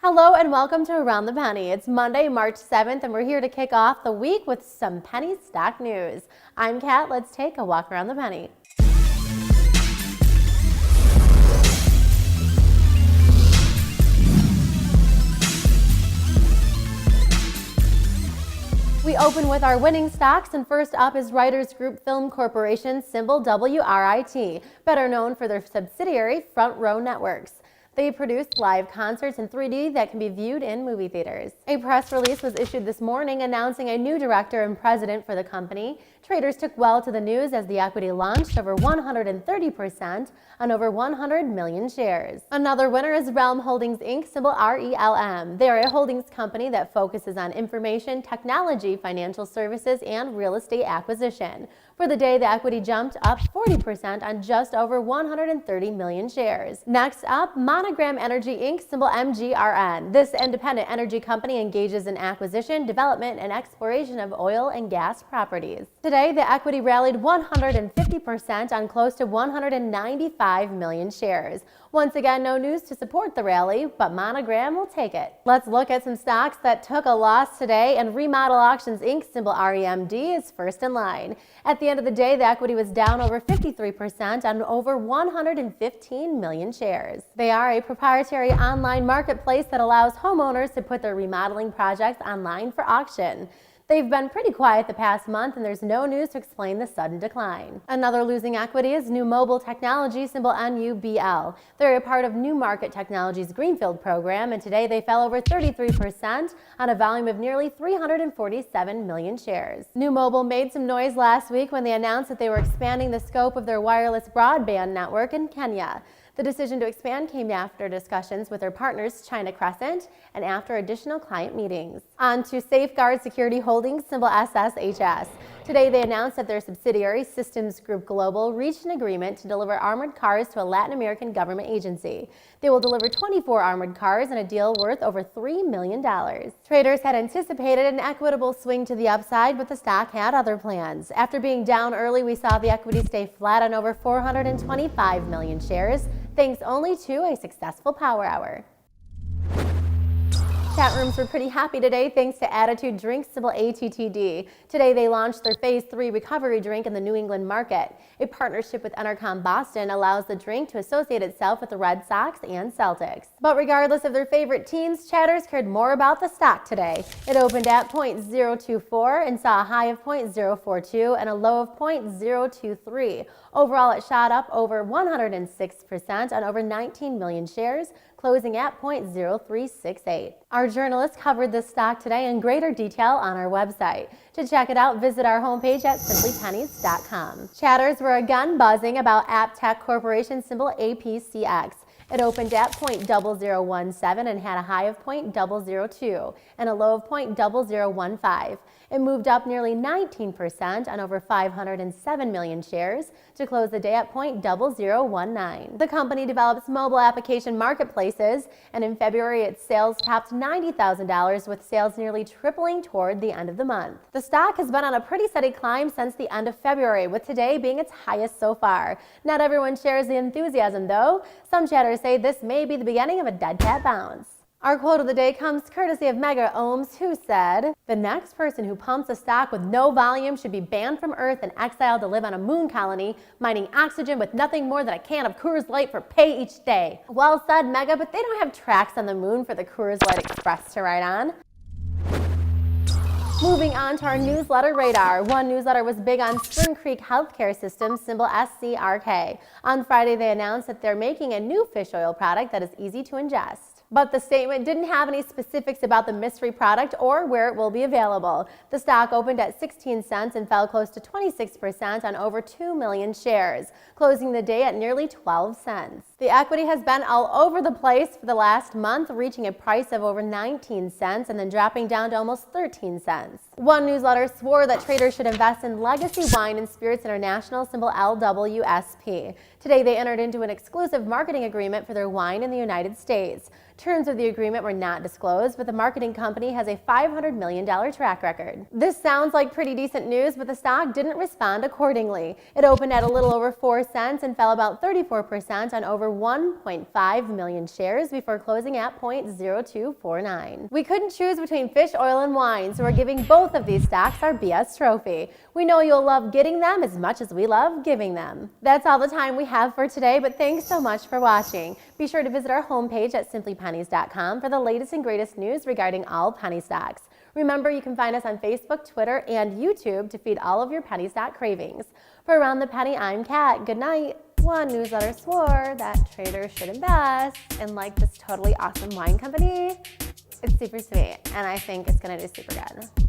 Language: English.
Hello and welcome to Around the Penny. It's Monday, March 7th, and we're here to kick off the week with some penny stock news. I'm Kat. Let's take a walk around the penny. We open with our winning stocks, and first up is Writers Group Film Corporation, symbol WRIT, better known for their subsidiary Front Row Networks. They produce live concerts in 3D that can be viewed in movie theaters. A press release was issued this morning announcing a new director and president for the company. Traders took well to the news as the equity launched over 130% on over 100 million shares. Another winner is Realm Holdings Inc., symbol RELM. They are a holdings company that focuses on information, technology, financial services, and real estate acquisition. For the day, the equity jumped up 40% on just over 130 million shares. Next up, Monogram Energy Inc., symbol MGRN. This independent energy company engages in acquisition, development, and exploration of oil and gas properties. Today, the equity rallied 150% on close to 195 million shares. Once again, no news to support the rally, but Monogram will take it. Let's look at some stocks that took a loss today, and Remodel Auctions Inc., symbol REMD, is first in line. At the end of the day, the equity was down over 53% on over 115 million shares. They are a proprietary online marketplace that allows homeowners to put their remodeling projects online for auction. They've been pretty quiet the past month, and there's no news to explain the sudden decline. Another losing equity is New Mobile Technology, symbol NUBL. They're a part of New Market Technology's Greenfield program, and today they fell over 33% on a volume of nearly 347 million shares. New Mobile made some noise last week when they announced that they were expanding the scope of their wireless broadband network in Kenya. The decision to expand came after discussions with their partners, China Crescent, and after additional client meetings. On to Safeguard Security Holdings, symbol SSHS. Today, they announced that their subsidiary, Systems Group Global, reached an agreement to deliver armored cars to a Latin American government agency. They will deliver 24 armored cars in a deal worth over $3 million. Traders had anticipated an equitable swing to the upside, but the stock had other plans. After being down early, we saw the equity stay flat on over 425 million shares, thanks only to a successful power hour. Chat rooms were pretty happy today thanks to Attitude Drinks, symbol ATTD. Today they launched their Phase 3 recovery drink in the New England market. A partnership with Entercom Boston allows the drink to associate itself with the Red Sox and Celtics. But regardless of their favorite teams, chatters cared more about the stock today. It opened at 0.024 and saw a high of 0.042 and a low of 0.023. Overall, it shot up over 106% on over 19 million shares, closing at 0.0368. Our journalists covered this stock today in greater detail on our website. To check it out, visit our homepage at simplypennies.com. Chatters were again buzzing about AppTech Corporation, symbol APCX. It opened at 0.0017 and had a high of 0.002 and a low of 0.0015. It moved up nearly 19% on over 507 million shares to close the day at 0.0019. The company develops mobile application marketplaces, and in February its sales topped $90,000, with sales nearly tripling toward the end of the month. The stock has been on a pretty steady climb since the end of February, with today being its highest so far. Not everyone shares the enthusiasm, though. Some chatters say this may be the beginning of a dead cat bounce. Our quote of the day comes courtesy of Mega Ohms, who said, "The next person who pumps a stock with no volume should be banned from Earth and exiled to live on a moon colony, mining oxygen with nothing more than a can of Coors Light for pay each day." Well said, Mega, but they don't have tracks on the moon for the Coors Light Express to ride on. Moving on to our newsletter radar. One newsletter was big on Spring Creek Healthcare Systems, symbol SCRK. On Friday, they announced that they're making a new fish oil product that is easy to ingest. But the statement didn't have any specifics about the mystery product or where it will be available. The stock opened at 16 cents and fell close to 26% on over 2 million shares, closing the day at nearly 12 cents. The equity has been all over the place for the last month, reaching a price of over 19 cents and then dropping down to almost 13 cents. One newsletter swore that traders should invest in Legacy Wine and Spirits International, symbol LWSP. Today, they entered into an exclusive marketing agreement for their wine in the United States. Terms of the agreement were not disclosed, but the marketing company has a $500 million track record. This sounds like pretty decent news, but the stock didn't respond accordingly. It opened at a little over 4 cents and fell about 34% on over 1.5 million shares before closing at 0.0249. We couldn't choose between fish, oil, and wine, so we're giving both of these stocks our BS trophy. We know you'll love getting them as much as we love giving them. That's all the time we have for today, but thanks so much for watching. Be sure to visit our homepage at simplypennies.com for the latest and greatest news regarding all penny stocks. Remember, you can find us on Facebook, Twitter, and YouTube to feed all of your penny stock cravings. For Around the Penny, I'm Kat. Good night. One newsletter swore that traders should invest in like this totally awesome wine company. It's super sweet, and I think it's going to do super good.